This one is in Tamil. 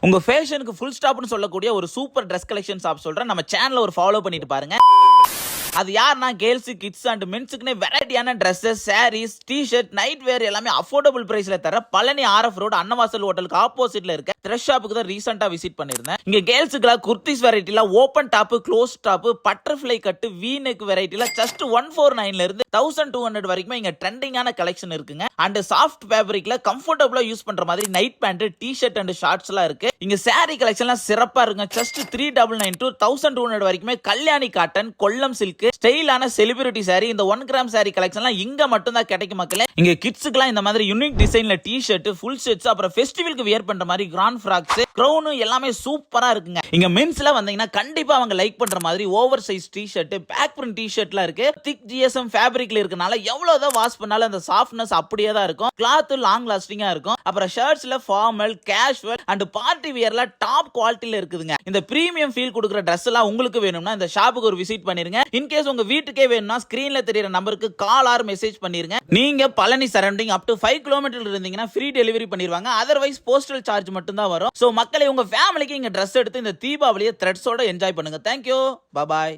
உங்க ஃபேஷனுக்கு ஃபுல் ஸ்டாப்னு சொல்லக்கூடிய ஒரு சூப்பர் ட்ரெஸ் கலெக்ஷன் ஷாப் சொல்றேன். நம்ம சேனலை ஒரு ஃபாலோ பண்ணிட்டு பாருங்க. அது யாருன்னா கேர்ள்ஸ், கிட்ஸ் அண்ட் மென்ஸுக்குன்னு வெரைட்டியான dresses, saris, t-shirt, nightwear எல்லாமே அஃபோர்டபுள் பிரைஸ்ல தர பழனி RF ரோடு அன்னவாசல் ஹோட்டலுக்கு ஆப்போசிட்ல இருக்க த்ரெஷ் ஷாப்புக்கு தான் ரீசெண்டா விசிட் பண்ணிருந்தேன். இங்க கேர்ள்ஸுக்குலாம் குர்த்திஸ் வெரைட்டில open top, close top, butterfly cut, V neck வெரைட்டில ஜஸ்ட் 149ல இருந்து 1200 வரைக்கும் இங்க ட்ரெண்டிங்கான கலெக்ஷன் இருக்குங்க. அண்ட் சாஃப்ட் ஃபேப்ரிக்ல கம்ஃபர்டபுளா யூஸ் பண்ற மாதிரி night pant, t-shirt and shorts எல்லாம் இருக்கு. இங்க சாரி கலெக்ஷன்லாம் சிறப்பா இருக்குங்க. ஜஸ்ட் 3999 to 1200 வரைக்குமே கல்யாணி காட்டன், கொல்லம் சில்க், ஸ்டைலான செலிபிரிட்டி சாரி, இந்த 1 கிராம் சாரி கலெக்ஷன்லாம் இங்க மட்டும் தான் கிடைக்கும் மக்களே. இங்க கிட்ஸுக்குலாம் இந்த மாதிரி யூனிக் டிசைன்ல டி-ஷர்ட், ஃபுல் செட்ஸ், அப்புறம் ஃபெஸ்டிவலுக்கு வியர் பண்ற மாதிரி கிராண்ட் ஃப்ராக்ஸ், க்ரௌன் எல்லாமே சூப்பரா இருக்குங்க. இங்க மென்ஸ்ல வந்தீங்கன்னா கண்டிப்பா அவங்க லைக் பண்ற மாதிரி over size T-shirt, back print டி-ஷர்ட்லாம் இருக்கு. திக் GSM ஃபேப்ரிக்ல இருக்கனால எவ்வளவுதான் வாஷ் பண்ணாலும் அந்த சாஃப்ட்னஸ் அப்படியே தான் இருக்கும். கிளாத் லாங் லாஸ்டிங்கா இருக்கும். அப்புறம் ஷர்ட்ஸ்ல ஃபார்மல், கேஷுவல் அண்ட் பார்ட்டி வியர்ல டாப் குவாலிட்டில இருக்குதுங்க. இந்த பிரீமியம் ஃபீல் கொடுக்குற Dress எல்லாம் உங்களுக்கு வேணும்னா இந்த ஷாப்புக்கு ஒரு விசிட் பண்ணிருங்க. இன்கேஸ் உங்க வீட்டுக்கே வேணும்னா ஸ்கிரீன்ல தெரியற நம்பருக்கு கால் ஆர் மெசேஜ் பண்ணிருங்க. நீங்க Palani surrounding up to 5 kilometre இருந்தீங்கன்னா ஃப்ரீ டெலிவரி பண்ணிடுவாங்க. அதர்வைஸ் போஸ்டல் சார்ஜ் மட்டும் தான் வரும். சோ மக்களை உங்க ஃபேமிலிக்கு இங்க Dress எடுத்து இந்த தீபாவளியை த்ரெட்ஸோட என்ஜாய் பண்ணுங்க. தேங்க்யூ, பாய்.